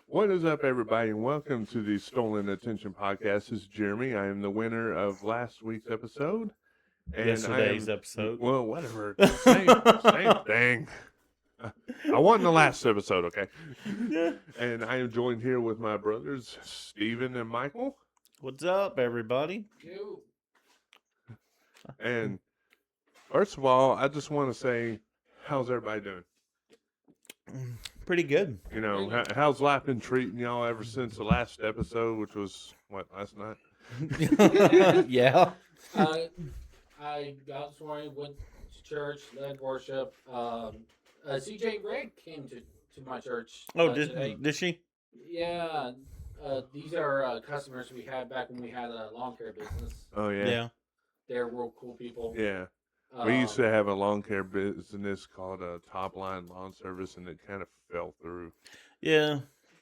What is up, everybody, and welcome to the Stolen Attention Podcast. This is Jeremy. I am the winner of last week's episode. And Yesterday's episode. Well, whatever. Same thing. I won the last episode, okay? Yeah. And I am joined here with my brothers, Steven and Michael. What's up, everybody? And first of all, I just want to say, how's everybody doing? Pretty good. You know, how's life been treating y'all ever since the last episode, which was, last night? Yeah. I got sworn, went to church, led worship. CJ Red came to my church. Oh, today. did she? Yeah. These are customers we had back when we had a lawn care business. Oh, yeah. Yeah. They're real cool people. Yeah. We used to have a lawn care business called Top Line Lawn Service, and it kind of fell through. Yeah.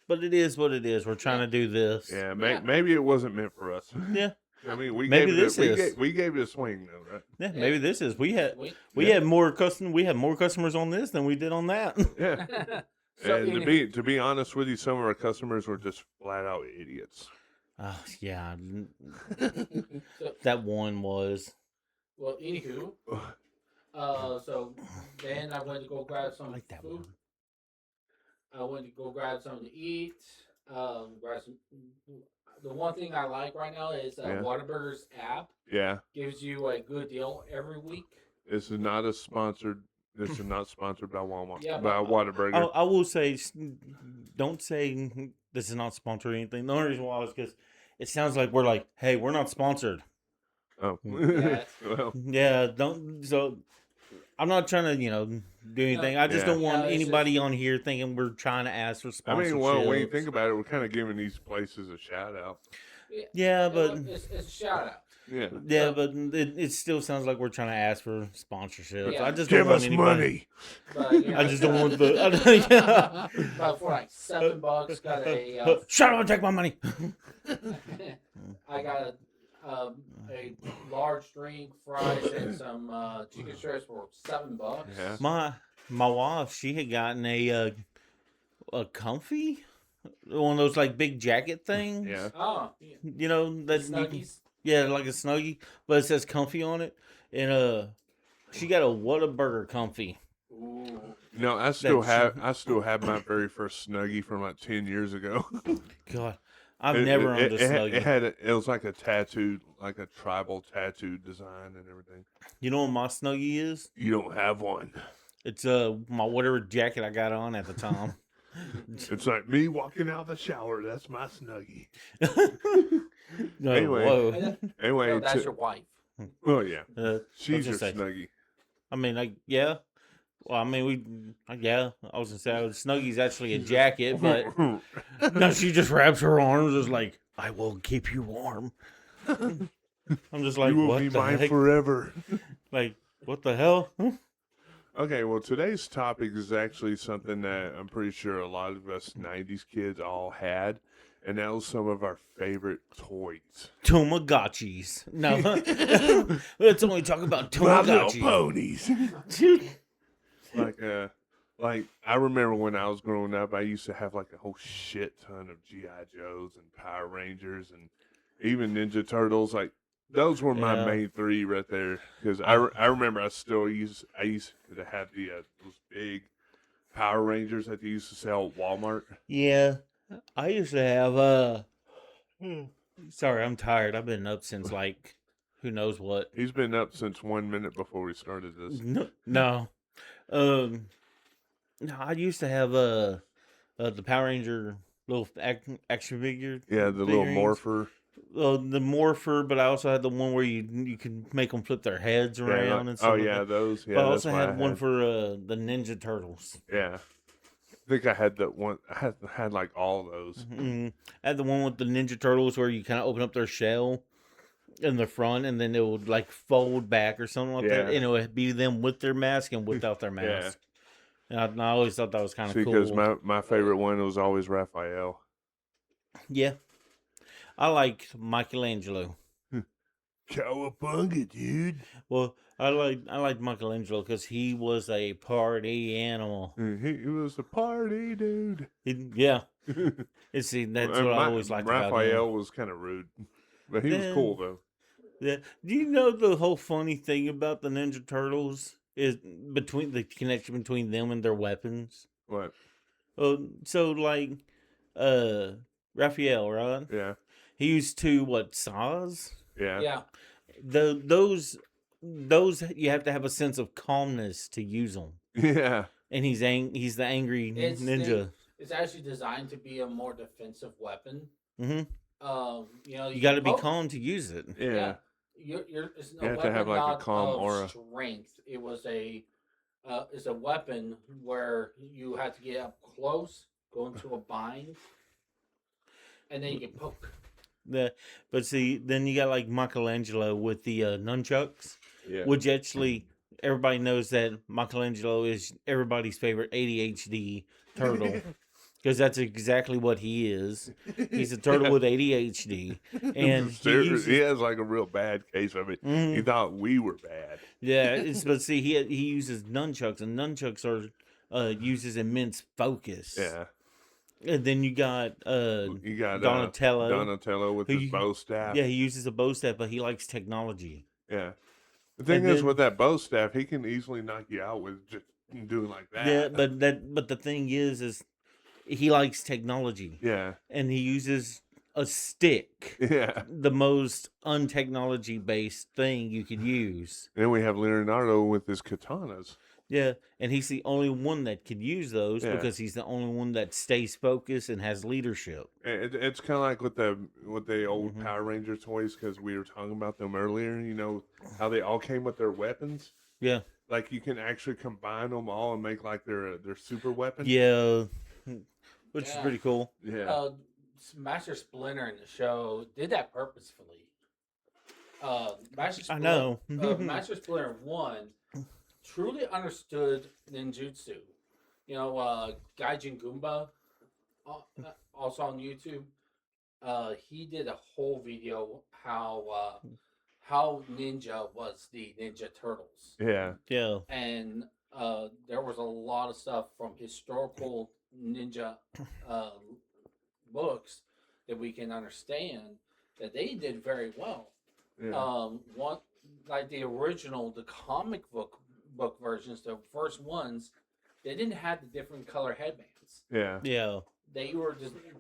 But it is what it is. We're trying to do this. Yeah, maybe it wasn't meant for us. Yeah. I mean, we Maybe gave this it, is. we gave it a swing, though, right? Yeah, maybe this is. We had Yeah. more customers on this than we did on that. Yeah. So, And to be honest with you, some of our customers were just flat out idiots. Yeah. So, That one was. well, anywho, so then I went to go grab some like that food. one. I went to go grab something to eat. Grab some. The one thing I like right now is Yeah. Whataburger's app Yeah. gives you a good deal every week. This is not sponsored by Walmart, Yeah, by but- Whataburger. I will say, don't say this is not sponsored or anything. The only reason why is because it sounds like we're like, hey, we're not sponsored. Oh. Yeah. Well, Yeah, don't. So I'm not trying to, do anything. I just Yeah. don't want No, it's anybody on here thinking we're trying to ask for I sponsorships. mean, well, when you think about it, we're kind of giving these places a shout out. Yeah, but it's a shout out. Yeah. yeah, but it still sounds like we're trying to ask for sponsorships. Yeah. I just Give don't want us anybody. money. But, I just don't want the. Yeah. But for like $7, got a Shut up and take my money. I got a large drink, fries, and some chicken strips for $7. Yeah. My wife, she had gotten a comfy, one of those like big jacket things. Yeah. Oh, yeah. You know that's Snuggies. yeah, like a snuggie, but it says comfy on it, and she got a Whataburger comfy. Ooh. No, I still have my very first Snuggie from like 10 years ago. God, I've never owned a snuggie. It was like a tattooed, like a tribal tattoo design and everything. You know what my snuggie is? You don't have one. It's my whatever jacket I got on at the time. It's like me walking out of the shower. That's my Snuggie. No, Anyway. whoa. Anyway, No, that's your wife. well, yeah, she's was your gonna say- Snuggie. I mean, like, yeah. Well, I mean, yeah. I was gonna say Snuggie's actually a jacket, but no, she just wraps her arms as like, I will keep you warm. I'm just like, you will what be the mine heck? forever. Like, what the hell? Okay, well, today's topic is actually something that I'm pretty sure a lot of us 90s kids all had, and that was some of our favorite toys. Tamagotchis. No, let's only talk about My Little Tamagotchi. Ponies. Like I remember when I was growing up, I used to have like a whole shit ton of GI Joes and Power Rangers and even Ninja Turtles. Like those were my Yeah. main three right there. Because I remember I used to have those big Power Rangers that they used to sell at Walmart. Yeah, I used to have. Sorry, I'm tired. I've been up since like, who knows what. He's been up since 1 minute before we started this. No. No, I used to have the Power Ranger little action figure. Yeah, the little figurines. morpher. The morpher, but I also had the one where you could make them flip their heads around and stuff. Oh like yeah, that. those. Yeah, But I that's also what had one for the Ninja Turtles. Yeah, I think I had that one. I had like all those. I had the one with the Ninja Turtles where you kind of open up their shell in the front, and then it would like fold back or something like that, Yeah. and it would be them with their mask and without their mask. And I always thought that was kind of cool. Because my favorite one was always Raphael. Yeah, I liked Michelangelo. Cowabunga, dude. Well, I liked Michelangelo because he was a party animal. He was a party dude. Yeah, And see, that's And what I always liked about him. Raphael was kind of rude, but he was cool though. Yeah. Do you know the whole funny thing about the Ninja Turtles is between the connection between them and their weapons? What? So like, uh, Raphael, right? Yeah, He used two saws. yeah, Yeah. Those you have to have a sense of calmness to use them. yeah. And he's the angry ninja. It's actually designed to be a more defensive weapon. Hmm. You got to can be poke- calm to use it. Yeah. It's a You have to weapon have, like, a not calm of aura. strength. It's a weapon where you have to get up close, go into a bind, and then you can poke. But see, then you got like Michelangelo with the nunchucks, Yeah. which actually everybody knows that Michelangelo is everybody's favorite ADHD turtle. Because that's exactly what he is. He's a turtle with ADHD, and he has like a real bad case of it. He Mhm. thought we were bad. Yeah, but see, he uses nunchucks, and nunchucks uses immense focus. Yeah. And then you got You got Donatello with who his bow staff. Yeah, he uses a bow staff, but he likes technology. Yeah. The thing And is, then- with that bow staff, he can easily knock you out with just doing like that. Yeah, but the thing is he likes technology, Yeah. and he uses a stick, Yeah. the most untechnology based thing you could use. Then we have Leonardo with his katanas. Yeah, and he's the only one that could use those Yeah. because he's the only one that stays focused and has leadership. It's kind of like with the old Mhm. Power Ranger toys, because we were talking about them earlier. You know how they all came with their weapons. Yeah, Like you can actually combine them all and make like their super weapon. yeah, which is Yeah. pretty cool. Yeah. Master Splinter in the show did that purposefully. I know. Master Splinter 1 truly understood ninjutsu. Gaijin Goomba, also on YouTube, he did a whole video how ninja was the Ninja Turtles. Yeah. Yeah, And there was a lot of stuff from historical ninja books that we can understand that they did very well. Yeah. One like the comic book versions, the first ones, they didn't have the different color headbands. Yeah. yeah. They were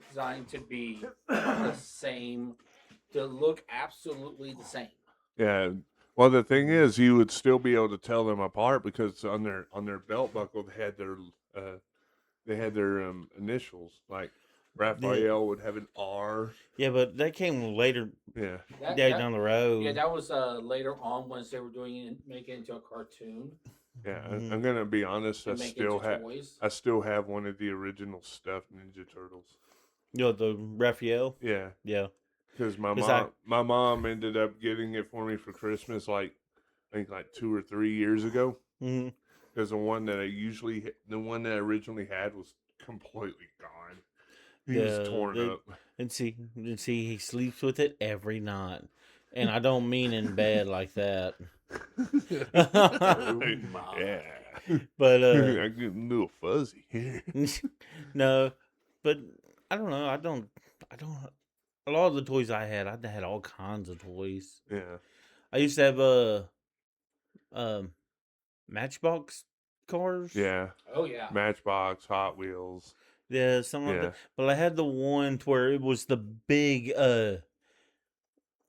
designed to be the same, to look absolutely the same. Yeah. Well, the thing is, you would still be able to tell them apart because on their belt buckle they had their initials. Like Raphael would have an R. Yeah, but that came later, Yeah. down the road. Yeah, that was later on once they were making it into a cartoon. Yeah. Mhm. I'm gonna be honest. And make it into toys. I still have one of the original stuffed Ninja Turtles. The Raphael. Yeah. Yeah. Because my 'Cause mom, my mom ended up getting it for me for Christmas, like I think like 2 or 3 years ago. Hmm. Because the one that I originally had was completely gone. He was torn up. And see, he sleeps with it every night, and I don't mean in bed like that. Yeah. But I get a little fuzzy here. no, but I don't know. I don't. A lot of the toys I had all kinds of toys. Yeah. I used to have Matchbox cars. Yeah. Oh yeah. Matchbox, Hot Wheels. Yeah, something like Yeah. that. But I had the one to where it was the big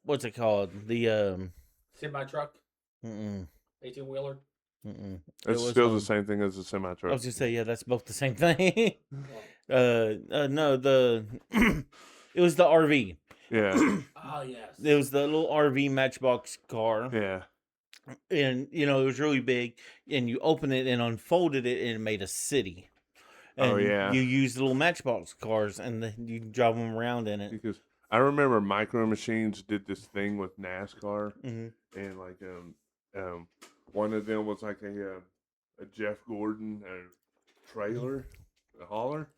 what's it called? The Semi truck, mm-mm, 18-wheeler. mm-mm. It's still the same thing as a semi I truck. was just say, yeah, that's both the same thing. No, it was the RV. Yeah. Oh yes. It was the little RV Matchbox car, Yeah. and it was really big. And you open it and unfolded it, and it made a city. And Oh, yeah. you use the little Matchbox cars, and you drive them around in it. Because I remember Micro Machines did this thing with NASCAR, Hmm. and like one of them was like a Jeff Gordon trailer, a hauler,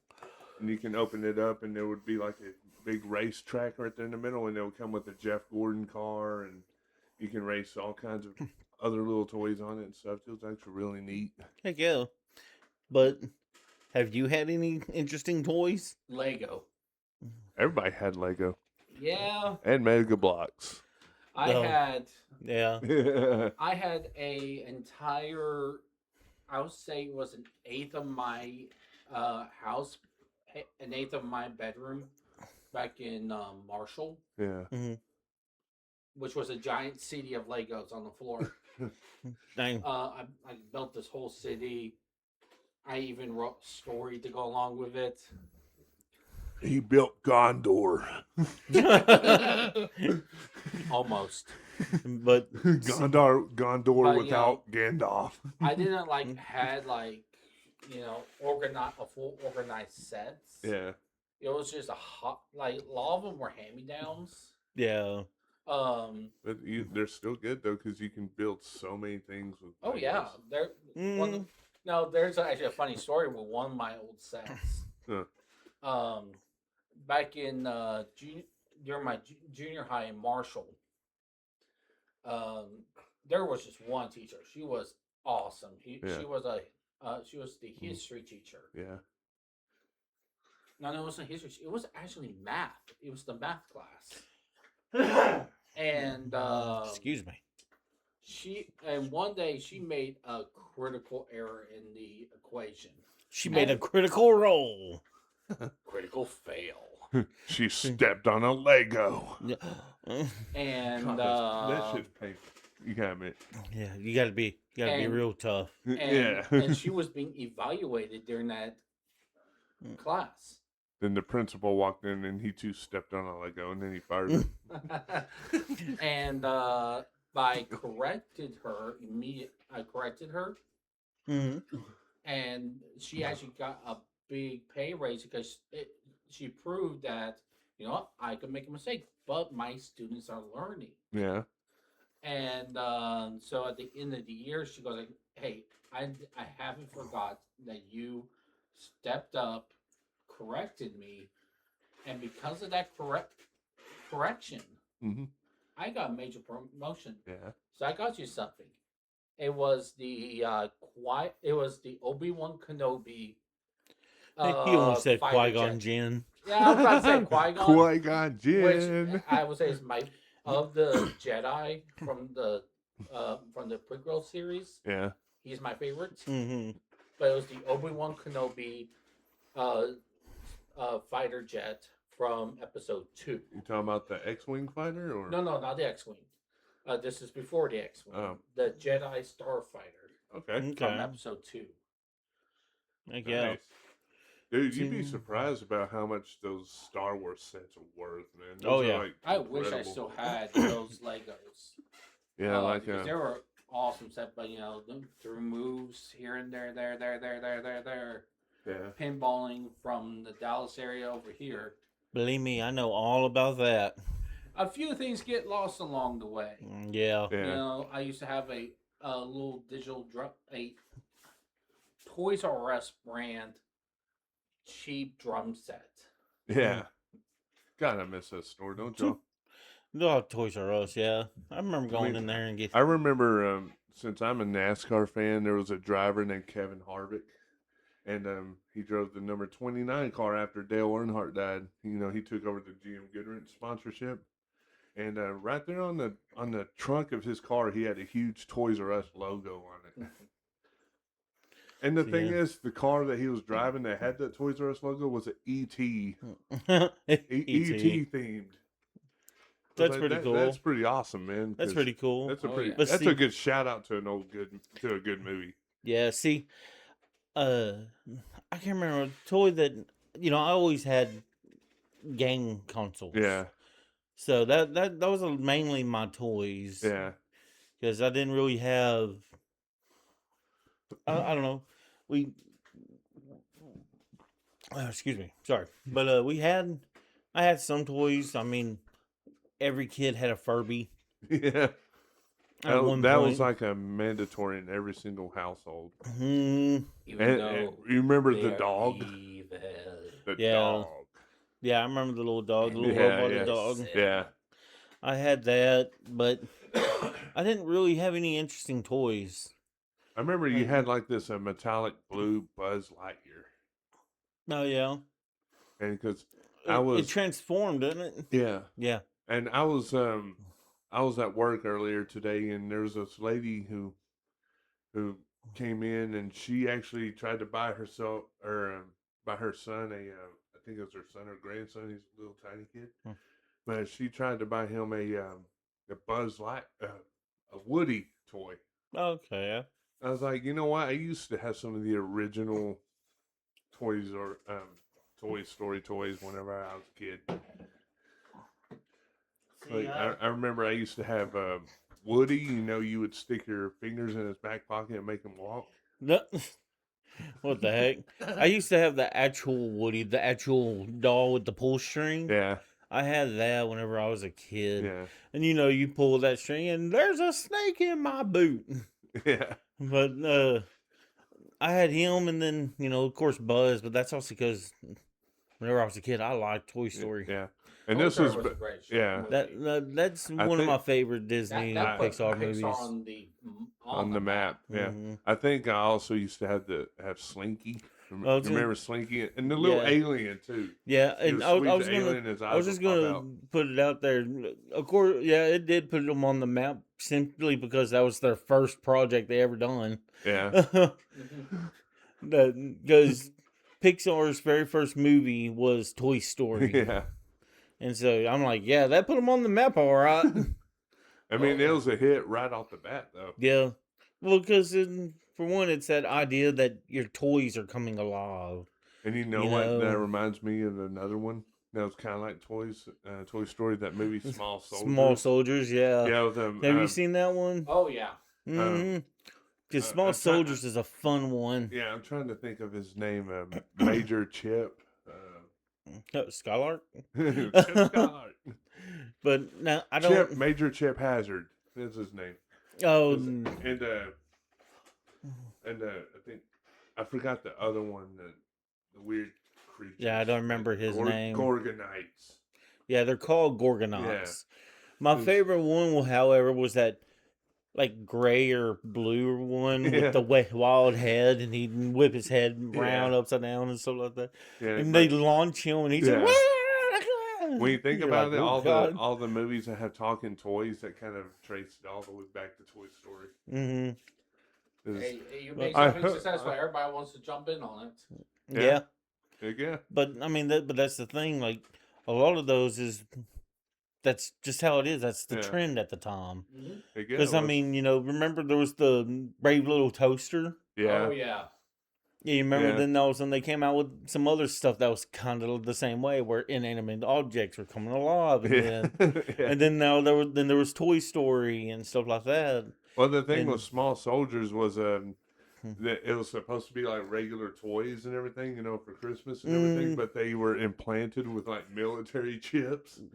and you can open it up, and there would be like a big race track right there in the middle, and it would come with a Jeff Gordon car, and you can race all kinds of other little toys on it and stuff. It was actually really neat. Heck yeah. But Have you had any interesting toys? Lego. Everybody had Lego Yeah, and Mega Blocks. I Oh. had Yeah. I had a entire, I would say it was an eighth of my house, an eighth of my bedroom back in Marshall, Yeah. Hmm. which was a giant city of Legos on the floor. Dang. I built this whole city. I even wrote a story to go along with it. He built Gondor. Almost. But Gondor But, without Gandalf. I didn't had organize a full organized sets. Yeah. It was just a lot of them were hand me downs. yeah. But they're still good though because you can build so many things with. Oh yeah, Legos. there's actually a funny story with one of my old sets. Huh. Back in during my junior high in Marshall, there was just one teacher. She was awesome. She was the history teacher. Yeah. No, it wasn't history. It was actually math. It was the math class. And Excuse me. one day she made a critical error in the equation. She made a critical roll. Critical fail. She stepped on a Lego. And that shit's painful. You gotta admit. Yeah, you gotta be real tough. Yeah. and she was being evaluated during that class. Then the principal walked in and he too stepped on a Lego and then he fired her. And I corrected her immediately. I corrected her, and she actually got a big pay raise because she proved that I could make a mistake, but my students are learning. Yeah. And so at the end of the year, she goes like, "Hey, I haven't forgot that you stepped up, corrected me, and because of that correction, Mm-hmm. I got a major promotion. Yeah. So I got you something. It was the Obi-Wan Kenobi. He almost said fighter Qui-Gon jet. Jinn. Yeah, I was about to say Qui-Gon. Qui-Gon Jinn. Which I would say is my of the Jedi from the prequel series. Yeah. He's my favorite. Mm-hmm. But it was the Obi-Wan Kenobi fighter jet from episode 2. You talking about the X-Wing fighter or No, not the X-Wing. This is before the X-Wing. Oh. The Jedi Starfighter Okay. from episode 2. Yeah. Nice. Dude, you'd be surprised about how much those Star Wars sets are worth, man. Those are, like, I wish I incredible. still had those Legos. Yeah, because they were awesome set, but through moves here and there. Yeah. Pinballing from the Dallas area over here. Believe me, I know all about that. A few things get lost along the way. Yeah. I used to have a little digital a Toys R Us brand cheap drum set. Yeah. God, I miss that store, don't you? Oh, Toys R Us, yeah. I remember going in there and getting... I remember, since I'm a NASCAR fan, there was a driver named Kevin Harvick. And he drove the number 29 car after Dale Earnhardt died. He took over the GM Goodwrench sponsorship. And right there on the trunk of his car, he had a huge Toys R Us logo on it. And the thing is, the car that he was driving that had that Toys R Us logo was an E.T. E.T. themed. That's pretty cool. That's pretty awesome, man. That's pretty cool. That's a a good shout out to a good movie. Yeah, see, I can't remember a toy that I always had game consoles. Yeah. So that was mainly my toys. Yeah. Because I didn't really have. I don't know. Excuse me. Sorry, but I had some toys. I mean, every kid had a Furby. Yeah. At one that point. was like a mandatory in every single household. Mm-hmm. And you remember the dog? Evil. The Yeah. dog. Yeah, I remember the little dog, the little Yeah, robotic yeah. dog. Yeah. I had that, but I didn't really have any interesting toys. I remember you had like this metallic blue Buzz Lightyear. Oh yeah. And because It transformed, didn't it? yeah, Yeah. and I was at work earlier today, and there was this lady who came in, and she actually tried to buy herself or buy her son I think it was her son or grandson. He's a little tiny kid, Hmm. but she tried to buy him a Buzz Light a Woody toy. Okay. I was like, you know what? I used to have some of the original toys or Toy Story toys whenever I was a kid. Like I remember I used to have Woody. You know, you would stick your fingers in his back pocket and make him walk. No- What the heck? I used to have the actual Woody, the actual doll with the pull string. Yeah, I had that whenever I was a kid. yeah, And you pull that string and there's a snake in my boot. yeah, But I had him and then, of course Buzz, but that's also because whenever I was a kid, I liked Toy Story. yeah. And Toy this Story was, a great yeah, movie. That's I one of think- my favorite Disney That put Pixar movies. on on the map. Yeah, Mhm. I think I also used to have Slinky. Oh, it's Remember Slinky and the little Yeah. alien too. Yeah, He and would I squeeze was the gonna alien, his I was eyes just would pop gonna out. put it out there. Of course, yeah, it did put them on the map simply because that was their first project they ever done. Yeah, Because Pixar's very first movie was Toy Story, yeah. and so I'm like, yeah, that put them on the map, all right. I mean, Oh, it yeah. was a hit right off the bat, though. Yeah, well, because for one, it's that idea that your toys are coming alive. And you know You what? That know. reminds me of another one. That was kind of like Toy Story. That movie, Small Soldiers. Small Soldiers, yeah. Yeah, with Have you seen that one? Oh yeah. Mm-hmm. Because Small I'm try- Soldiers is a fun one. Yeah, I'm trying to think of his name. Major Chip. Skylark. Chip Skylark. But now I don't. Chip Major Chip Hazard is his name. Oh, And I think I forgot the other one. The weird creature. yeah, I don't remember his name. Gorgonites. Yeah, they're called Gorgonauts. Yeah. My It's- favorite one, however, was that like gray or blue one Yeah. with the wild head, and he'd whip his head round Yeah. upside down and stuff like that. Yeah, And but- they launch him, and he's Yeah. like, when you think You're about like, it, "Oh, God." all the movies that have talking toys that kind of trace it all the way back to Toy Story. Mm-hmm. Is- Hey, you make I something hope- successful. Everybody wants to jump in on it. Yeah. Yeah. But I mean, but that's the thing. Like a lot of those that's just how it is. That's the Yeah. trend at the time. Because I mean, remember there was the Brave Little Toaster. yeah, Oh yeah. Yeah, you remember? Yeah. Then all of a sudden they came out with some other stuff that was kind of the same way, where inanimate objects were coming alive, and yeah. then Yeah. and then now there was Toy Story and stuff like that. Well, the thing and- with Small Soldiers was Hmm. that it was supposed to be like regular toys and everything, for Christmas and everything, Mm. but they were implanted with like military chips. And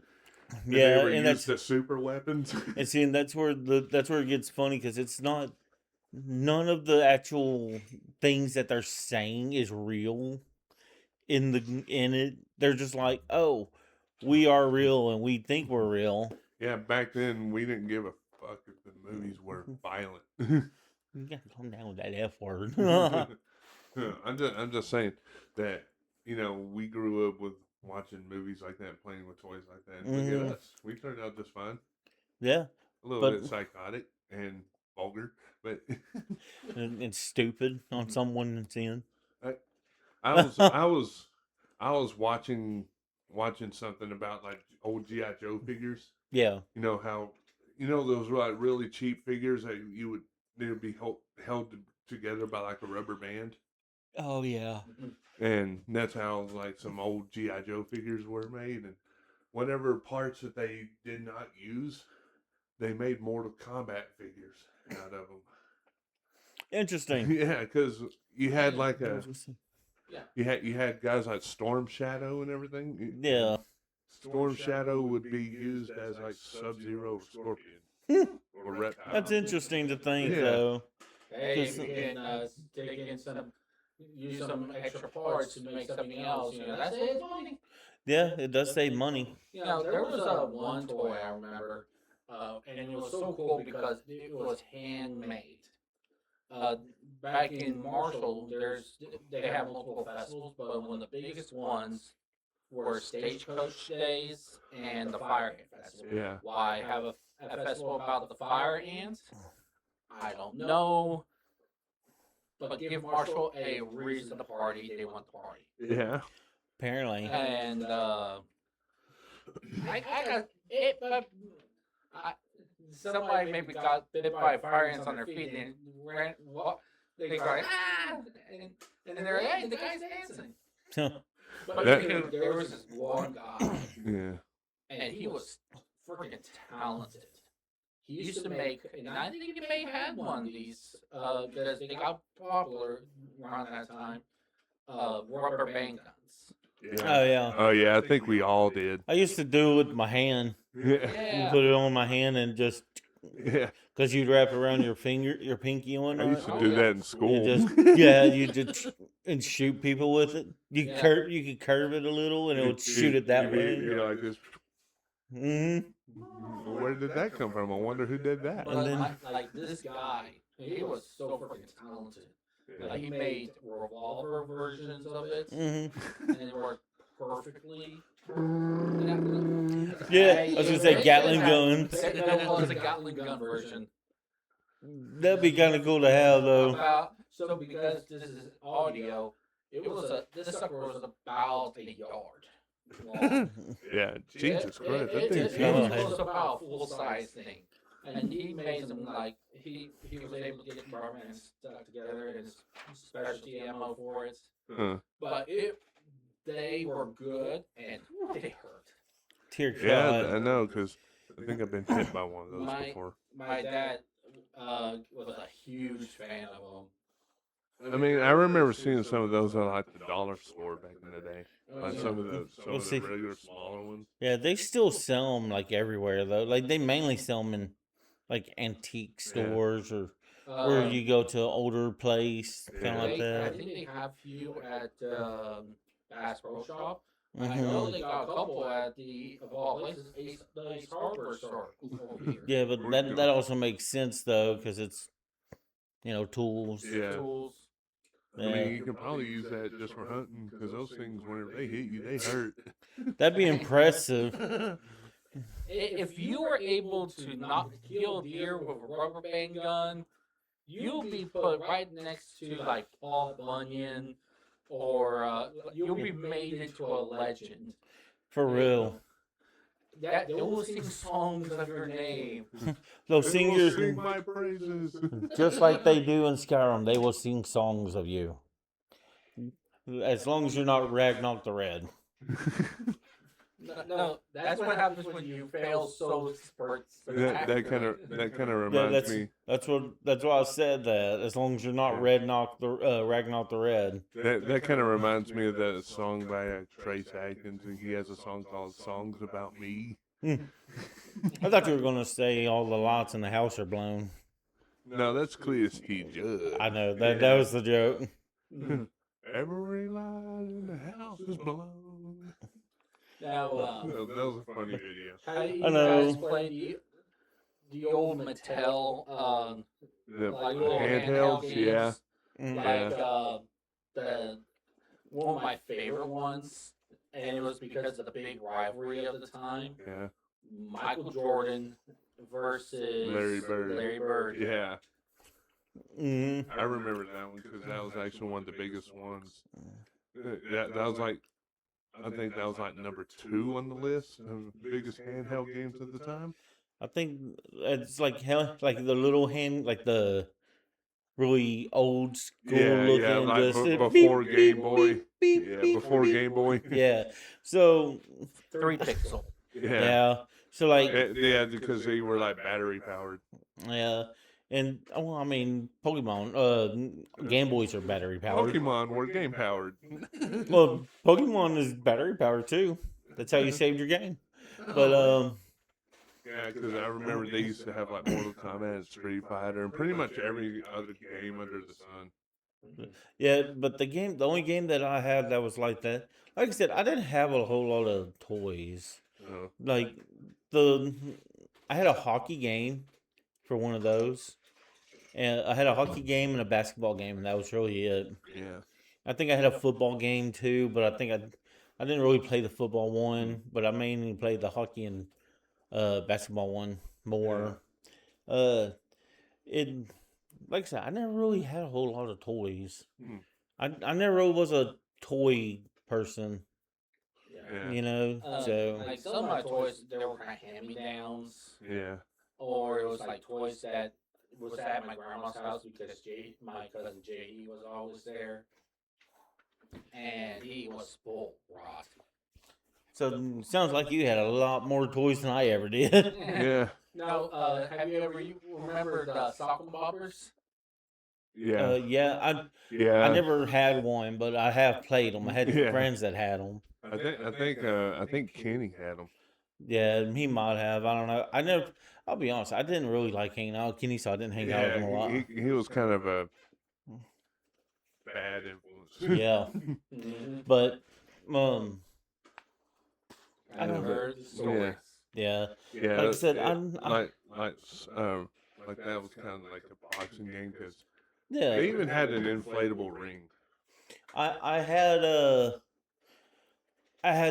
Yeah, they were and used that's as super weapons. and see, and that's where it gets funny because it's not none of the actual things that they're saying is real in it. They're just like, oh, we are real and we think we're real. Yeah, back then we didn't give a fuck if the movies were violent. You gotta calm down with that F word. I'm just saying that we grew up with watching movies like that, playing with toys like that. And look Mhm. at us, we turned out just fine. Yeah, A little But- bit psychotic and vulgar, but and stupid on someone that's in. I was watching something about like old GI Joe figures. Yeah, You know how those like really cheap figures that they would be held together by like a rubber band. oh yeah, And that's how like some old GI Joe figures were made, and whatever parts that they did not use, they made Mortal Kombat figures out of them. interesting. Yeah, because you had like Yeah. you had guys like Storm Shadow and everything. Yeah, Storm Shadow would be used as like Sub-Zero or Scorpion or Reptile. that's interesting to think Yeah. though. Hey, if Because- you can take in use some extra parts to make something else, that's it. Money. Yeah, it does save money. There was one toy I remember, and it was so cool because it was handmade. uh, back in Marshall, they have multiple festivals, but one of the biggest ones were Stagecoach Days and the Fire Ant Festival. Yeah. Why have a festival about the fire ants? I don't know. But give Marshall a reason to party. They want to party. Yeah. Apparently. And I got it, but somebody maybe got bit by fire ants on their feet and ran. What? They go, and they're, hey, the guy's dancing. But there was this one guy, Yeah. and he was freaking talented. He used to make, and I think he may have had one of these, because they got popular around that time, rubber band guns. Yeah. Oh yeah. Oh yeah, I think we all did. I used to do it with my hand. Yeah. You put it on my hand and just Yeah. because you'd wrap it around your finger, your pinky on I it. used to do that in school. You just you just and shoot people with it. You Yeah. you could curve it a little and it would shoot it that way. You're like this. Mm-hmm. Where did that come from? I wonder who did that. But And then- like this guy, he was so freaking talented. Like he made revolver versions of it, Mm-hmm. and it worked perfectly. Yeah, I was gonna say Gatling guns. That was a Gatling gun version. That'd be kind of cool to have though. So because this is audio, this sucker was about a yard long. Yeah, Jesus Christ, that It thing's huge. was about a full size thing, and he made them like he was able to get rubber and stuck together and his specialty ammo for it. But they were good and they hurt. Dear God. Yeah, I know, because I think I've been hit by one of those before. My dad was a huge fan of them. I mean, I remember seeing some of those at like the dollar store back in the day. Like some of the regular smaller ones. Yeah, they still sell them like everywhere though. Like they mainly sell them in like antique stores or where you go to an older place, kind of like I that. think they have few at Bass Pro Shop. I Mhm. know they got a couple at the of all places, the Ace Hardware store over here. Yeah, but that also makes sense though because it's tools. Yeah. Tools. I mean, you can probably use that just for hunting because those things, whenever they hit you, they hurt. That'd be impressive. If you were able to not kill a deer with a rubber band gun, you'll be put right next to like Paul Bunyan, or you'll be made into a legend. For real. That they will sing songs of your name. They'll They sing will your sing my praises. just like they do in Skyrim. They will sing songs of you. As long as you're not Ragnar the Red. No, that's what happens when you fail so that kind of Yeah, reminds me. that's why I said that. As long as you're not Ragnar the Red. That kind of reminds me of that song by Trace Atkins, and he has a song called "Songs About Me." I thought you were gonna say all the lights in the house are blown. No, that's Cleus T. Judd. I know that was the joke. Every light in the house is blown. Now, That was a funny video. how do you I know. guys play the old Mattel The like little handhelds, games? yeah. Mm. Like the one of my favorite ones, and it was because of the big rivalry of the time. Yeah. Michael Jordan versus Larry Bird. Larry Bird. Yeah. Mm. I remember that one because that was actually one of the biggest ones. That was like, I think that was like number 2 on the list of biggest handheld games at the time. I think it's like like the little hand, like the really old school looking, like just before beep, Game beep, Boy. beep, beep, Yeah, beep, before beep. Game Boy. Yeah. So 3 pixel. yeah. So like Yeah, because they were like battery powered. yeah. And well, I mean, Pokemon, Game Boys are battery powered. Pokemon were game powered. Well, Pokemon is battery powered too. That's how you saved your game. But Yeah, because I remember they used to have like Mortal Kombat and Street Fighter and pretty much every other game under the sun. yeah, but the only game that I have that was like that, like I said, I didn't have a whole lot of toys. Like I had a hockey game for one of those. And I had a hockey game and a basketball game, and that was really it. Yeah. I think I had a football game too, but I think I didn't really play the football one, but I mainly played the hockey and basketball one more. Uh, it like I said, I never really had a whole lot of toys. Hmm. I never really was a toy person, Yeah. you know. So Like some of my toys, they were kind of hand-me-downs, Yeah. or it was like toys that was at my grandma's house because my cousin J.E. was always there, and he was spoiled rotten. so sounds like you had a lot more toys than I ever did. Yeah. No, have you ever remembered sock and boppers? Yeah. Yeah, I Yeah. never had one, but I have played them. I had Yeah. friends that had them. I think Kenny had them. Yeah, he might have. I don't know. I never. I'll be honest. I didn't really like hanging out with Kenny, so I didn't hang out with him a lot. he was kind of a bad influence. Yeah, Mm-hmm. but I don't- heard the stories. yeah. Yeah. Like I said, like that was kind of like a boxing game because Yeah. they even had an inflatable ring. I had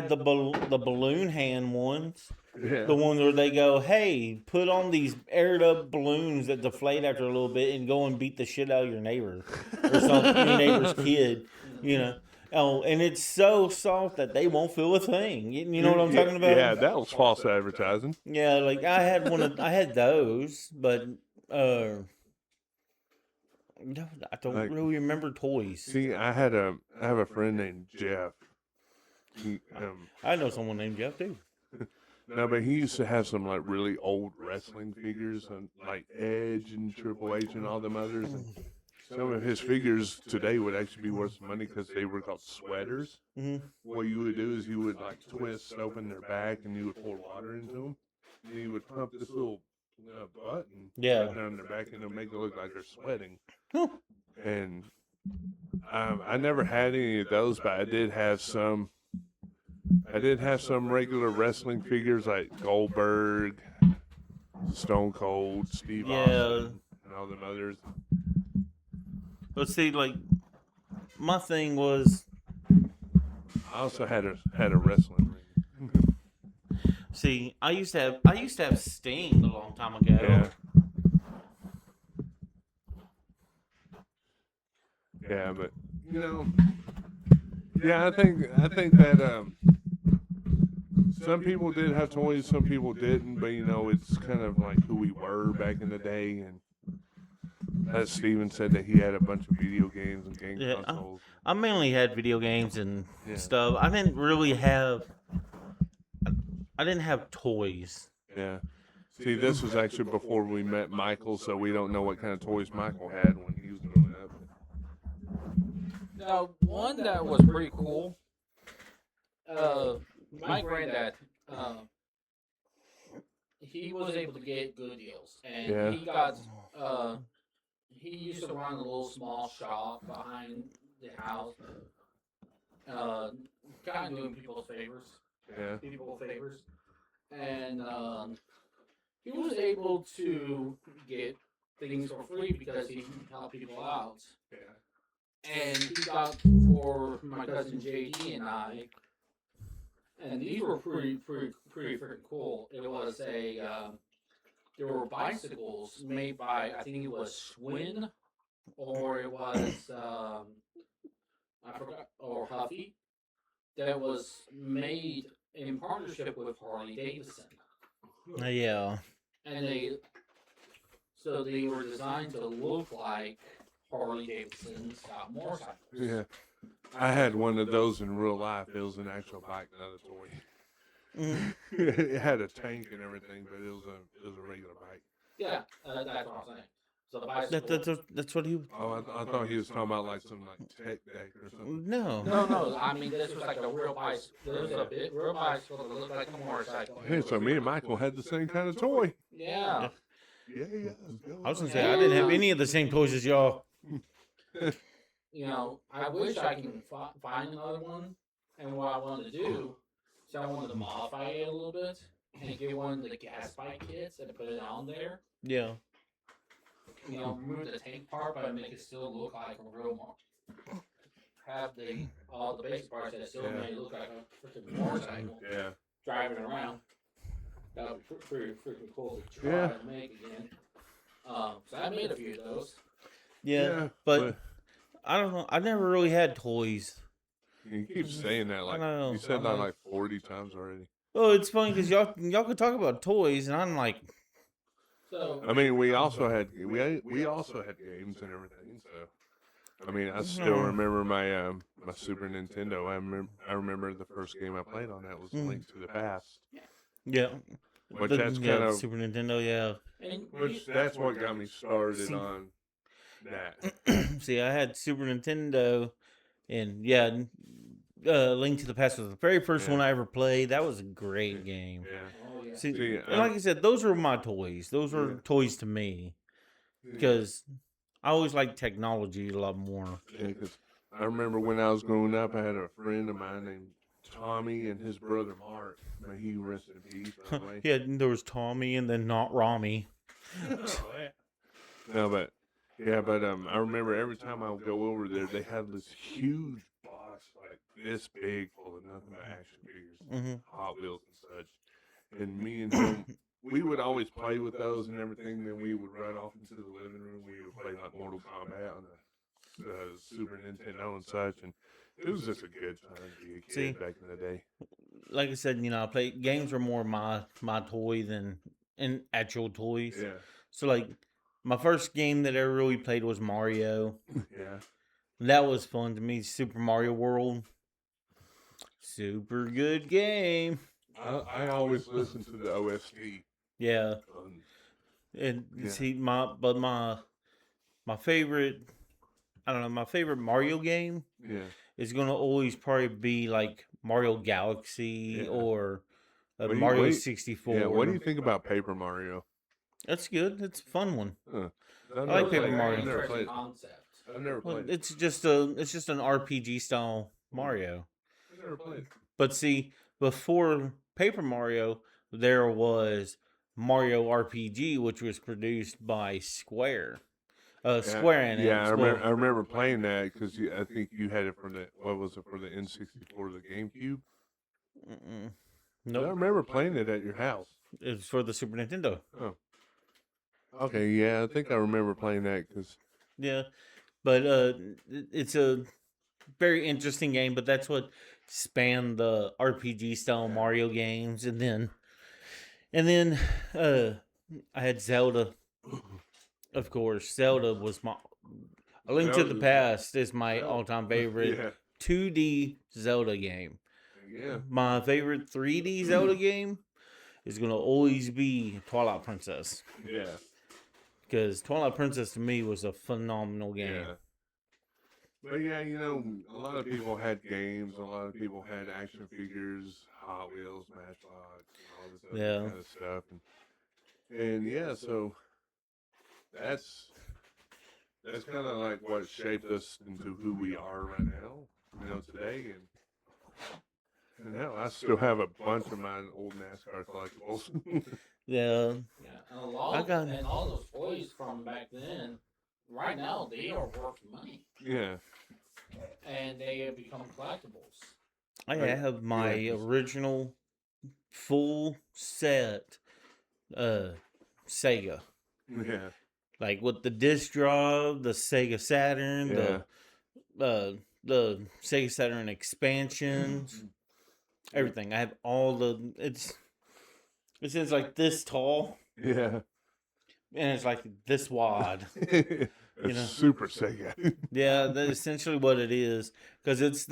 the balloon hand ones. Yeah. The ones where they go, hey, put on these aired up balloons that deflate after a little bit and go and beat the shit out of your neighbor or something, your neighbor's kid, you know. Oh, and it's so soft that they won't feel a thing. You know what I'm talking about? Yeah, that was false advertising. Yeah, like I had those, but no, I don't Like- really remember toys. See, I have a friend named Jeff. He, I know someone named Jeff too. no, but he used to have some like really old wrestling figures, and like Edge and Triple H and all them others. And some of his figures today would actually be worth some money because they were called sweaters. Hmm. What you would do is you would like twist open their back and you would pour water into them, and you would pump this little button Yeah. right down their back, and it'll make it look like they're sweating. Huh. And I never had any of those, but I did have some. I did have some regular wrestling figures like Goldberg, Stone Cold, Steve Yeah. Austin, and all them others. But see, like my thing was, I also had a wrestling ring. see, I used to have Sting a long time ago. Yeah. Yeah, but you know, yeah, I think that some people did have toys, some people didn't, but you know, it's kind of like who we were back in the day, and as Steven said that he had a bunch of video games and game Yeah, consoles. I mainly had video games and Yeah. stuff. I didn't really have. I didn't have toys. Yeah. See, this was actually before we met Michael, so we don't know what kind of toys Michael had when he was growing up. Now, one that was pretty cool. My granddad, he was able to get good deals, and Yeah. he got. He used to run a little small shop behind the house, kind of doing people's favors. Yeah. And he was able to get things for free because he helped people out. And he got for my cousin JD and I, and these were pretty freaking cool. It was there were bicycles made by, I think it was Schwinn, or it was I forgot, or Huffy, that was made in partnership with Harley Davidson, Yeah. and they were designed to look like Harley Davidson style motorcycles. Yeah. I had one of those in real life. It was an actual bike, not a toy. Mhm. It had a tank and everything, but it was a regular bike. Yeah, that's what I'm saying. So the bicycle. That's what he. Oh, I thought he was talking about like some like tech deck or something. No. No. I mean, this was like a real bicycle. This was a real bicycle that looked like a motorcycle. Hey, so me and Michael had the same kind of toy. Yeah. Yeah. I was gonna say I didn't have any of the same toys as y'all. You know, I wish I can find another one. And what I wanted to do, so I wanted to modify it a little bit and get one of the gas bike kits and put it on there. Yeah. remove the tank part, but make it still look like a real have all the basic parts that still may look like a freaking motorcycle Yeah. driving around. That would be pretty freaking cool to try Yeah. to make again. So I made a few of those. Yeah, but I don't know. I never really had toys. You keep saying that I know. you said that like 40 times already. Well, it's funny because y'all could talk about toys, and I'm like, So I mean, we also had games and everything. So, I mean, I still remember my my Super Nintendo. I remember the first game I played on that was Link to the Past. yeah, Which that's kind of Super Nintendo, yeah. which that's what got me started on that. See, I had Super Nintendo, and yeah, Link to the Past was the very first one I ever played. That was a great game. Yeah. oh yeah. See, and like I said, those were my toys. Those were toys to me because I always liked technology a lot more. Yeah, because I remember when I was growing up, I had a friend of mine named Tommy and his brother Mark. May he rest in peace, by the way. Yeah, there was Tommy and then not Rami. No, but I remember every time I would go over there, they had this huge box like this big full of nothing but action figures, Hot Wheels and such. And me and him, we would always play with those and everything. Then we would run off into the living room. We would play like Mortal Kombat on the Super Nintendo and such. And it was just a good time to be a kid back in the day. Like I said, I played games were more my toy than actual toys. Yeah. So like my first game that I ever really played was Mario. Yeah. That was fun to me. Super Mario World. Super good game. I always listen to the OST. Yeah. And see my favorite, I don't know, my favorite Mario game is gonna always probably be like Mario Galaxy or Mario 64. Yeah, what do you think about Paper Mario? That's good. It's a fun one. I like Paper Mario. I've never played it. Concept. I've never Well, played it. it's just an RPG style Mario. I've never played it. But see, before Paper Mario, there was Mario RPG, which was produced by Square. Square Enix. Yeah, I remember playing that because I think you had it for the for the N64, the GameCube. Nope. I remember playing it at your house. It was for the Super Nintendo. Oh. Okay, yeah, I think I remember playing that because. Yeah, but it's a very interesting game. But that's what spanned the RPG style Mario games, and then I had Zelda. Of course, Zelda was my. A Link to the Past is my all-time favorite 2D Zelda game. Yeah. My favorite 3D Zelda game is gonna always be Twilight Princess. Yeah. Because Twilight Princess to me was a phenomenal game. Yeah. But yeah, a lot of people had games. A lot of people had action figures, Hot Wheels, Matchbox, and all this other kind of stuff. And yeah, so that's kind of like what shaped us into who we are right now, today. And hell, I still have a bunch of my old NASCAR collectibles. Yeah. And all those toys from back then, right now, they are worth money. Yeah. And they have become collectibles. I have my original full set Sega. Yeah. Like with the disc drive, the Sega Saturn, the Sega Saturn expansions, everything. I have all it's like this tall. Yeah. And it's like this wide. Super Sega. Yeah, that's essentially what it is. Because it's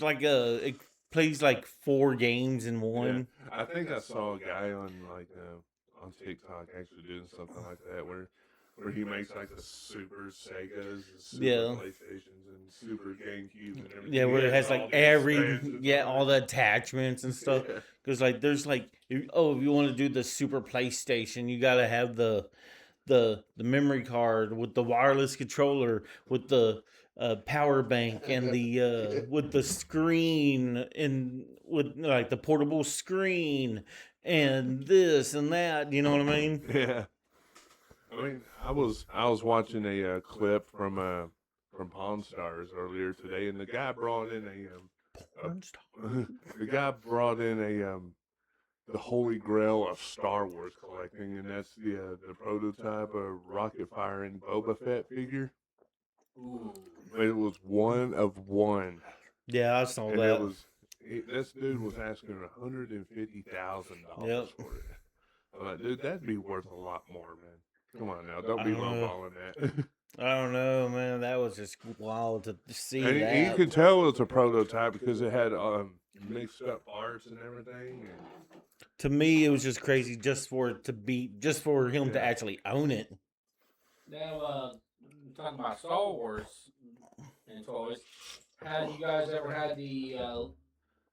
like it plays like 4 games in one. Yeah. I think I saw a guy on on TikTok actually doing something like that where he makes like the Super Segas, and Super PlayStations, and Super GameCube and everything. Yeah, where it has like all the attachments and stuff. Because like there's like if you want to do the Super PlayStation, you gotta have the memory card with the wireless controller, with the power bank, and the with the screen, and with like the portable screen and this and that. You know what I mean? Yeah. I mean, I was watching a clip from Pawn Stars earlier today, and the guy brought in Porn star. the guy brought in the holy grail of Star Wars collecting, and that's the prototype of rocket firing Boba Fett figure. Ooh. It was one of one, Yeah, I saw and that. this dude was asking $150,000 Yep. for it. I'm like, dude, that'd be worth a lot more, man. Come on now, don't I be don't know. lowballing that. I don't know, man. That was just wild to see And that. you can tell it's a prototype because it had mixed up parts and everything. And To me, it was just crazy just for it to be, just for him to Yeah. actually own it. Now, talking about Star Wars and toys, have you guys ever had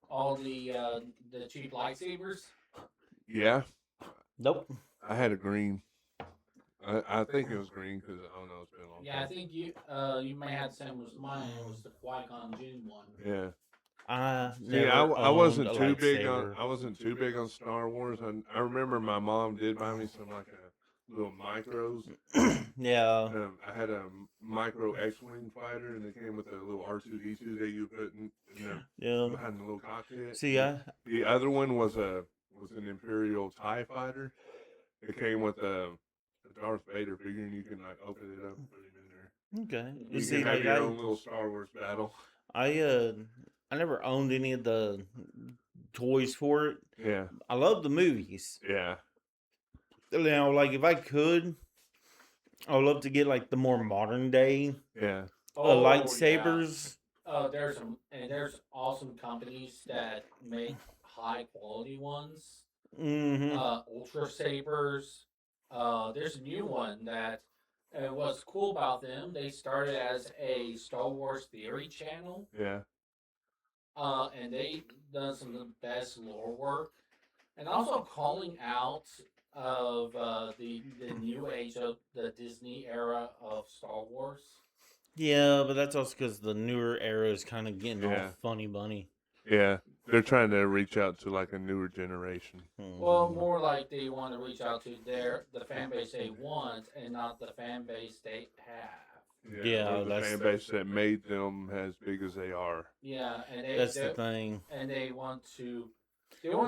all the cheap lightsabers? yeah, Nope. I had a green. I think it was green because I don't know. It's been a long Yeah, I time. think you may have the same as mine. It was the Qui-Gon Jinn one. Yeah. I See, never I owned wasn't a too big on lightsaber. I wasn't too big on Star Wars. I remember my mom did buy me some like a little micros. Yeah. I had a micro X-wing fighter, and it came with a little R2D2 that you put in Yeah. behind the little cockpit. See, The other one was an Imperial TIE fighter. It came with a Darth Vader figure, and you can like open it up and put him in there. okay. You See, can have like your own little Star Wars battle. I never owned any of the toys for it. Yeah, I love the movies. yeah, Now, like if I could, I would love to get like the more modern day yeah, lightsabers. There's awesome companies that make high quality ones. Mm-hmm. Ultra sabers. There's a new one that. What's cool about them? They started as a Star Wars theory channel, yeah. and they done some of the best lore work, and also calling out of the new age of the Disney era of Star Wars. Yeah, but that's also because the newer era is kind of getting Yeah. all funny bunny. Yeah, they're trying to reach out to like a newer generation. Well, more like they want to reach out to the fan base they want, and not the fan base they have. Yeah, or the that's fan base that made them as big as they are. Yeah, and that's the thing. and they want to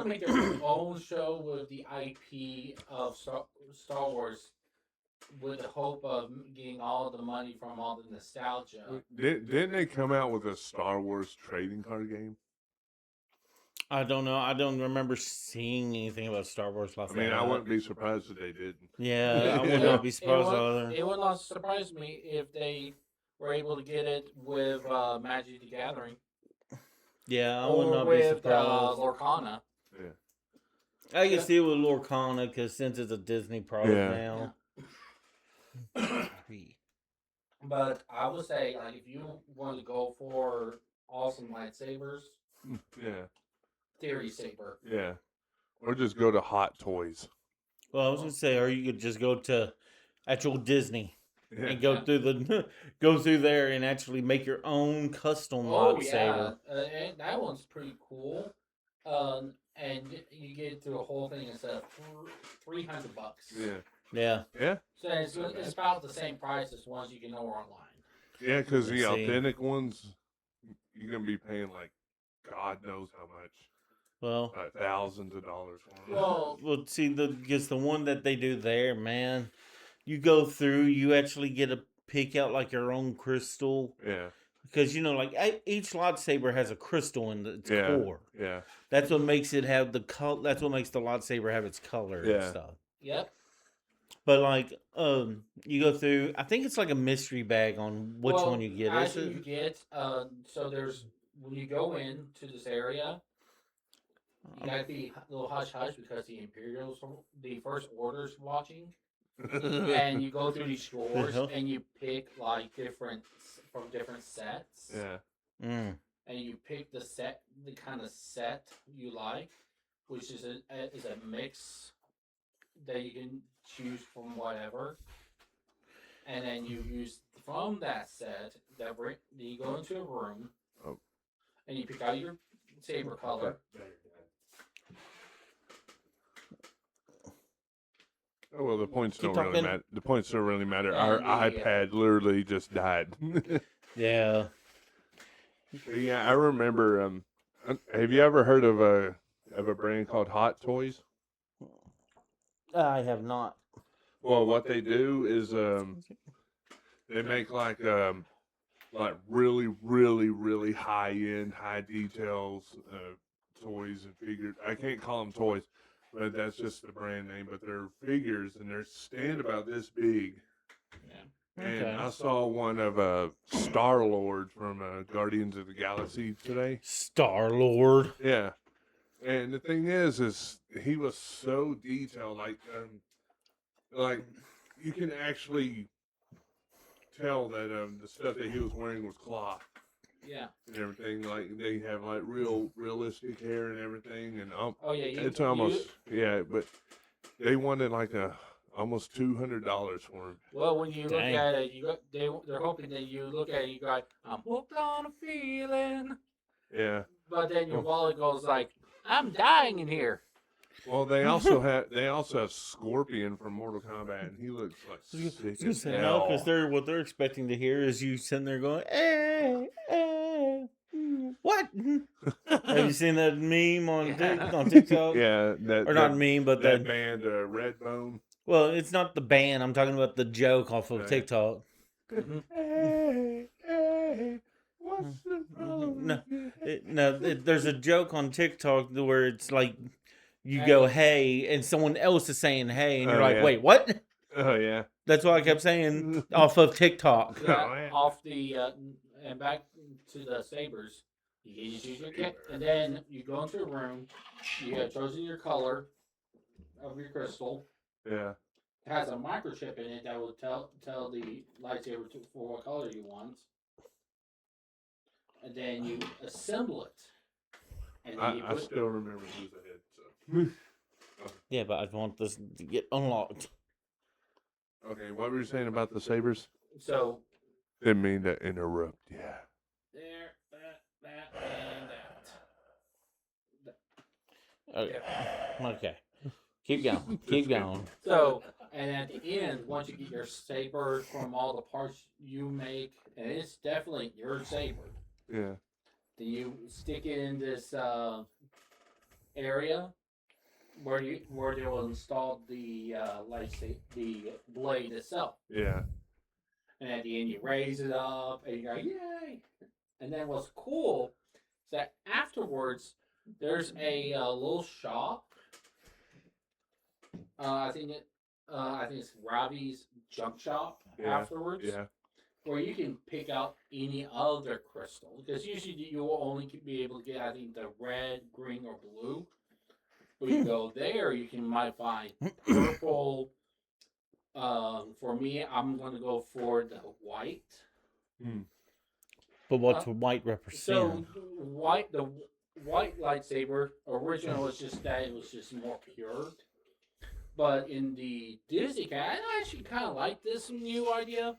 make their own show with the IP of Star Wars, with the hope of getting all the money from all the nostalgia. Didn't they come out with a Star Wars trading card game? I don't know. I don't remember seeing anything about Star Wars like I mean, that. I wouldn't be surprised if they didn't. Yeah, I would not be surprised either. It would not surprise me if they were able to get it with Magic the Gathering. Yeah, I would Or not be with surprised. Lorcana. Yeah. I can see it with Lorcana because since it's a Disney product Yeah. now. But I would say, like, if you want to go for awesome lightsabers, Yeah. Theory Saber. Yeah. Or just go to Hot Toys. Well, I was gonna say, or you could just go to actual Disney Yeah. and go through there and actually make your own custom lightsaber. And that one's pretty cool. And you get through a whole thing instead of $300. Yeah. Yeah. Yeah. So it's about the same price as ones you can order online. Yeah, because the Let's see. authentic ones, you're going to be paying like God knows how much. Well, Thousands of dollars for them. well, see, because the one that they do there, man, you go through, you actually get to pick out like your own crystal. Yeah. Because like each lightsaber has a crystal in its Yeah. core. Yeah. That's what makes it have the color. That's what makes the lightsaber have its color and Yeah. stuff. Yep. But like, you go through. I think it's like a mystery bag on which one you get. Is Actually, it? you get so there's when you go into this area, you gotta be a little hush hush because the Imperials, the First Order's watching, and you go through these drawers and you pick like different sets. Yeah. Mm. And you pick the kind of set you like, which is a mix that you can choose from whatever, and then you use from that set that you go into a room, and you pick out your saber color, Oh, well, the points Keep don't really talking. matter. The points don't really matter. Our And iPad literally just died. Yeah. Yeah, I remember. Have you ever heard of a brand called Hot Toys? I have not. Well, what they do is they make like really, really, really high end, high details toys and figures. I can't call them toys, but that's just the brand name. But they're figures, and they're stand about this big. Yeah. And Okay. I saw one of Star Lord from Guardians of the Galaxy today. Star Lord. Yeah, and the thing is he was so detailed, like you can actually tell that the stuff that he was wearing was cloth Yeah. and everything. Like they have like real realistic hair and everything, and Oh yeah. it's almost yeah, but they wanted like almost $200 for him. Well, when you look Dang. at it, they're hoping that you look at it, you go, I'm hooked on a feeling. Yeah. But then your wallet goes like, I'm dying in here. Well, they also have Scorpion from Mortal Kombat, and he looks like sick as No, hell. because what they're expecting to hear is you sitting there going, what? Have you seen that meme on on TikTok? Yeah, Or not meme, but that band Redbone. well, it's not the band. I'm talking about the joke off of Right. TikTok. Hey, what's the problem? No, there's a joke on TikTok where it's like you go hey and someone else is saying hey and you're Oh, like, yeah. wait, what? Oh yeah. That's what I kept saying off of TikTok. Yeah, off the and back to the sabers. You just use your kit, and then you go into a room. You have chosen your color of your crystal. Yeah. It has a microchip in it that will tell the lightsaber for what color you want, and then you assemble it. And then you I put, still remember who's ahead. So. Yeah, but I want this to get unlocked. Okay, what were you saying about the sabers? so Didn't mean to interrupt. Yeah. there, that, and that. Okay. Keep going. Keep going. So, and at the end, once you get your saber from all the parts you make, and it's definitely your saber, Yeah. then you stick it in this area where they will install the the blade itself. Yeah. And at the end, you raise it up, and you go, "Yay!" And then what's cool is that afterwards, there's a little shop. I think it's Robbie's Junk Shop. Yeah, Afterwards, Yeah. where you can pick out any other crystal, because usually you will only be able to get, I think, the red, green, or blue. But you go there, you might find purple. For me, I'm gonna go for the white. But what's white represent? So the white lightsaber original was just that it was just more pure. But in the Disney cat, I actually kind of like this new idea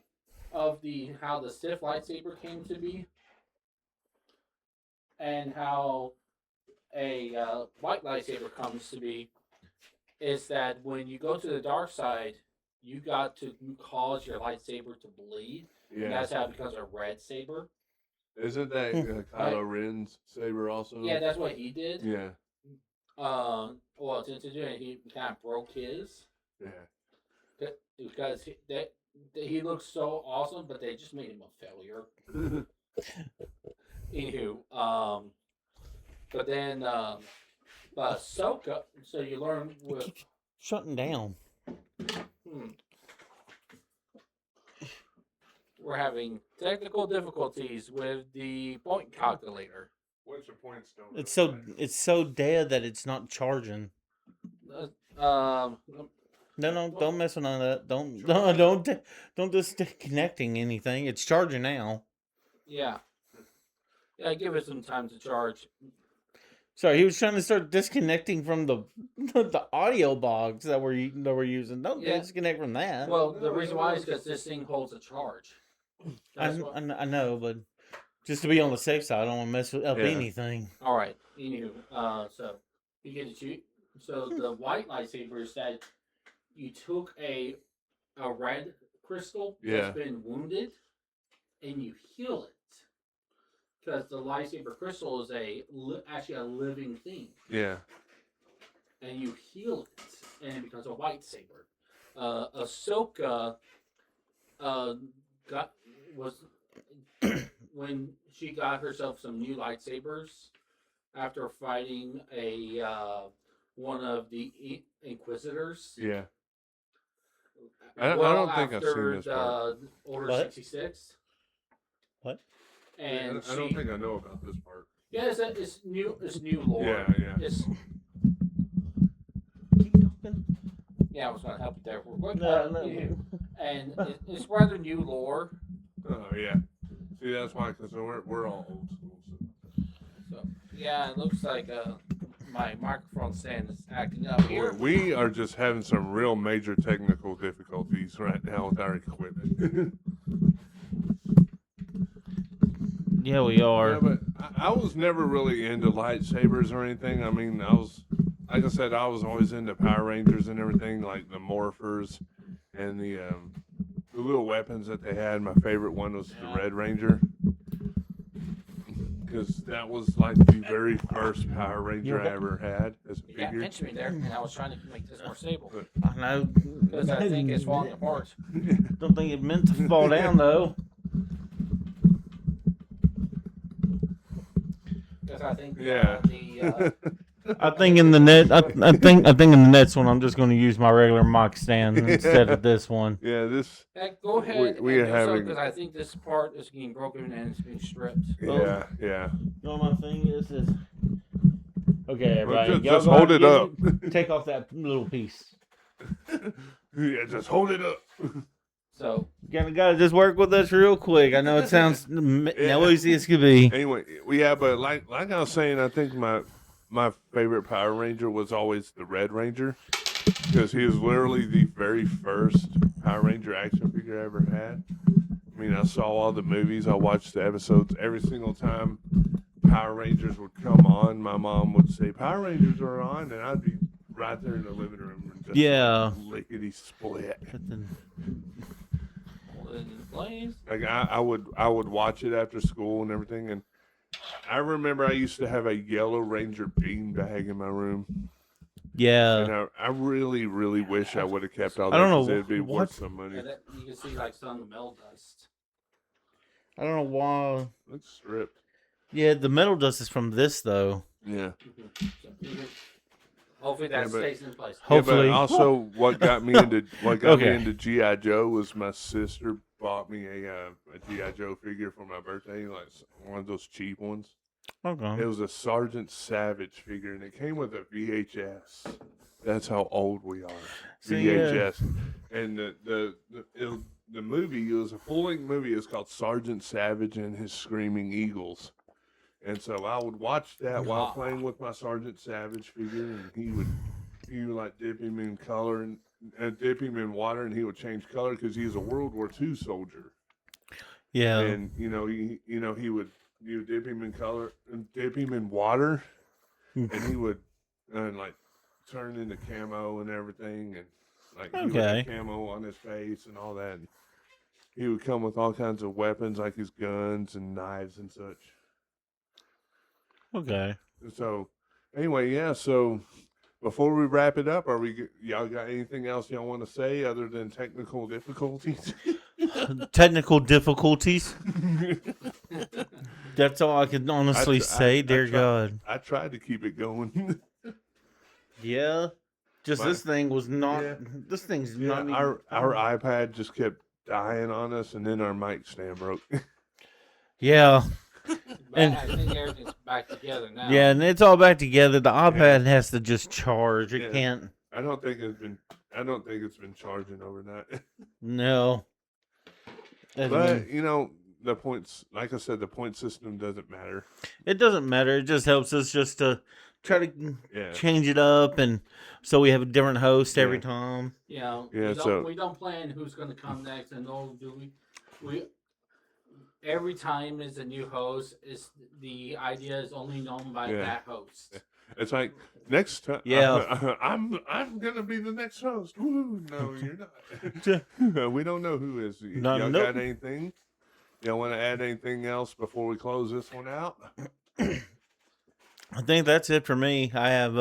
of how the Sith lightsaber came to be, and how a white lightsaber comes to be. Is that when you go to the dark side, you got to cause your lightsaber to bleed. Yeah. And that's how it becomes a red saber. Isn't that Kylo Ren's saber also? Yeah, that's what he did. Yeah. Well, to do it, he kind of broke his. Yeah. Because he looks so awesome, but they just made him a failure. Anywho, but then, but Ahsoka, so you learn with. Shutting down. We're having technical difficulties with the point calculator. What's your point still? It's so dead that it's not charging. No, don't mess with none of that. Don't disconnecting anything. It's charging now. Yeah. Yeah, give it some time to charge. Sorry, he was trying to start disconnecting from the audio box that we're using. Don't disconnect from that. Well, the reason why is because this thing holds a charge. I know, but just to be on the safe side, I don't want to mess up anything. All right. Anywho, so you get to shoot. So the white lightsabers that you took a red crystal Yeah. that's been wounded, and you heal it. Because the lightsaber crystal is actually a living thing, Yeah. and you heal it, and it becomes a white saber. Ahsoka got was when she got herself some new lightsabers after fighting a one of the Inquisitors. Yeah. I don't think I've seen this part. Order What? 66. What? And I don't think I know about this part. yeah, it's new lore. Yeah. It's, Keep talking. yeah, I was going to help you there. No. And it's rather new lore. Oh yeah. See, that's why, because we're all old school. So yeah, it looks like my microphone stand is acting up here. We are just having some real major technical difficulties right now with our equipment. Yeah, we are. Yeah, but I was never really into lightsabers or anything. I mean, like I said, I was always into Power Rangers and everything, like the morphers and the little weapons that they had. My favorite one was the Red Ranger, because that was like the very first Power Ranger I ever had as a Yeah, figure. pinch me there, and I was trying to make this more stable I know. because I think it's falling apart. Don't think it meant to fall down though. Because I think Yeah. I think in the net. I think in the next one, I'm just going to use my regular mic stand instead of this one. Yeah, this. Go ahead We are and do so, having. because I think this part is getting broken and it's being stripped. Yeah. You know what my thing is? Okay, Well, everybody, just hold it up. Take off that little piece. Yeah, just hold it up. So Gotta just work with us real quick. I know it sounds noisy as could be. Anyway, yeah, but like I was saying, I think my favorite Power Ranger was always the Red Ranger, because he was literally the very first Power Ranger action figure I ever had. I mean, I saw all the movies, I watched the episodes. Every single time Power Rangers would come on, my mom would say, "Power Rangers are on," and I'd be right there in the living room and just lickety split. hold it in place. Like I would watch it after school and everything, and I remember I used to have a Yellow Ranger beanbag in my room. Yeah. And I really, really wish I would have kept all that. I don't know it'd be what- worth some money. Yeah, you can see like some metal dust. I don't know why. It's stripped. Yeah, the metal dust is from this though. Yeah. Hopefully that Yeah, but- stays in place. Hopefully. Yeah, but also, what got me into Okay. GI Joe was my sister bought me a GI Joe figure for my birthday, like one of those cheap ones. Okay. It was a Sergeant Savage figure, and it came with a VHS. That's how old we are. See, yeah. VHS, and the movie, it was a full-length movie. It's called Sergeant Savage and His Screaming Eagles. And so I would watch that while playing with my Sergeant Savage figure, and he would like dip him in color and dip him in water, and he would change color because he was a World War II soldier. Yeah. And he would dip him in color and dip him in water, and he would like turn into camo and everything, and like he would have camo on his face and all that. And he would come with all kinds of weapons, like his guns and knives and such. Okay. So, anyway, yeah. So, before we wrap it up, y'all got anything else y'all want to say other than technical difficulties? Technical difficulties. That's all I can honestly say. Dear God. I tried to keep it going. Yeah. Just this thing was not. Yeah. This thing's not. Even, our iPad just kept dying on us, and then our mic stand broke. Yeah. And I think everything's back together now. Yeah, and it's all back together. The iPad has to just charge. It can't. I don't think it's been charging overnight. No. But the points, like I said, the point system doesn't matter. It doesn't matter. It just helps us just to try to Yeah. change it up, and so we have a different host every time. Yeah, so- we don't plan who's going to come next, and nor do we every time is a new host. Is the idea is only known by Yeah. that host. It's like next time. Yeah. I'm gonna be the next host. Woo, no, you're not. We don't know who is. No, Y'all nope. got anything? Y'all want to add anything else before we close this one out? I think that's it for me. I have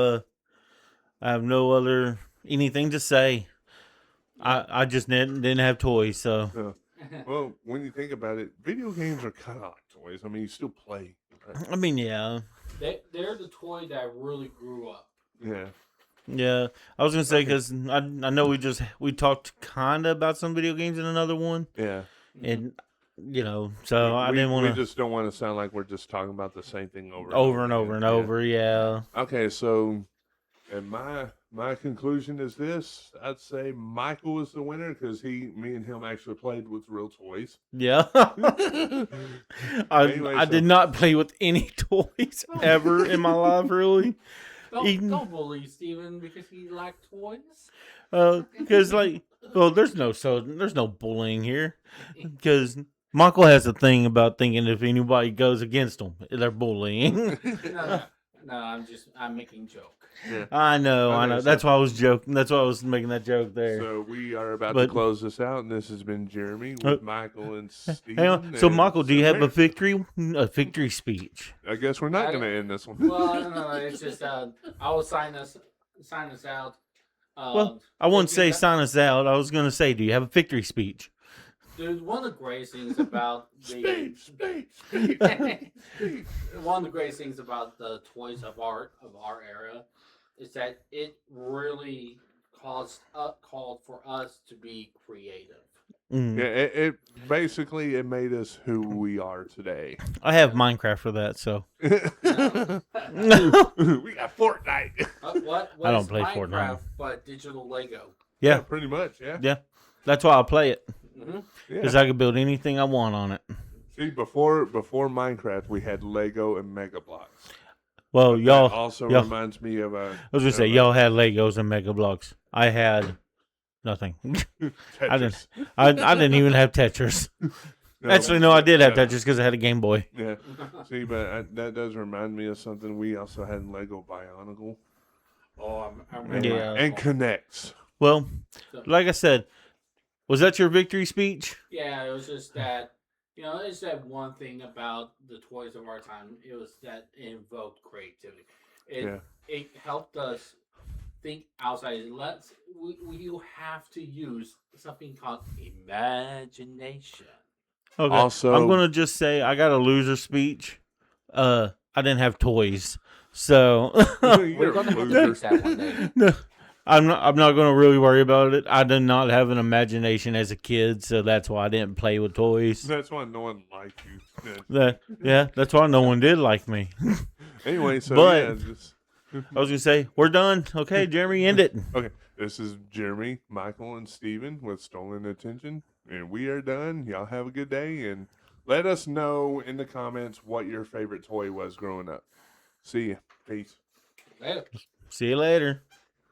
no other anything to say. I just didn't have toys, so Well, when you think about it, video games are kind of like toys. I mean, you still play. Right? I mean, yeah. They're the toy that really grew up. Yeah. Yeah, I was gonna say because I know we talked kind of about some video games in another one, Yeah. and so I didn't want We to just don't want to sound like we're just talking about the same thing over and over and again. over. Yeah. Okay, so, and my conclusion is this: I'd say Michael was the winner because me and him actually played with real toys. Yeah. Anyway, I so- did not play with any toys ever in my life, really. Don't bully Steven because he lacked toys. Because there's no bullying here. Because Michael has a thing about thinking if anybody goes against him, they're bullying. No, I'm making joke. Yeah. I know. Okay, That's why I was joking. That's why I was making that joke there. So we are about to close this out, and this has been Jeremy with Michael and Steve. Hang on. So Michael, do you have a victory speech? I guess we're not going to end this one. Well, no. It's just I will sign us out. Well, I wouldn't say sign us out. I was going to say, do you have a victory speech? Dude, one of the greatest things about Speech. one of the greatest things about the toys of our era is that it really called for us to be creative. Mm. Yeah, it basically it made us who we are today. I have Minecraft for that, so. We got Fortnite. What I don't is play Minecraft Fortnite. but digital Lego? Yeah, pretty much. Yeah. yeah. That's why I play it. Mm-hmm. Because I can build anything I want on it. See, before Minecraft, we had Lego and Mega Blocks. Well, That y'all also y'all- reminds me of a. I was gonna say y'all had Legos and Mega Blocks. I had nothing. I didn't. I didn't even have Tetris. Actually, no, I did have Tetris because I had a Game Boy. Yeah. See, but that does remind me of something. We also had Lego Bionicle. Oh, I remember. Yeah. And Connects. Well, like I said, was that your victory speech? Yeah, it was just that, it's that one thing about the toys of our time. It was that it invoked creativity. It helped us think outside. You have to use something called imagination. Okay. Also- I'm gonna just say I got a loser speech. I didn't have toys, so We're gonna have to fix that one day. no, I'm not gonna really worry about it. I did not have an imagination as a kid, so that's why I didn't play with toys. That's why no one liked you. Yeah, that's why no one did like me. Anyway, so But- yeah, just, I was gonna say we're done. Okay, Jeremy, end it. okay. This is Jeremy, Michael, and Steven with Stolen Attention, and we are done. Y'all have a good day, and let us know in the comments what your favorite toy was growing up. See ya. Peace. Later. See you later.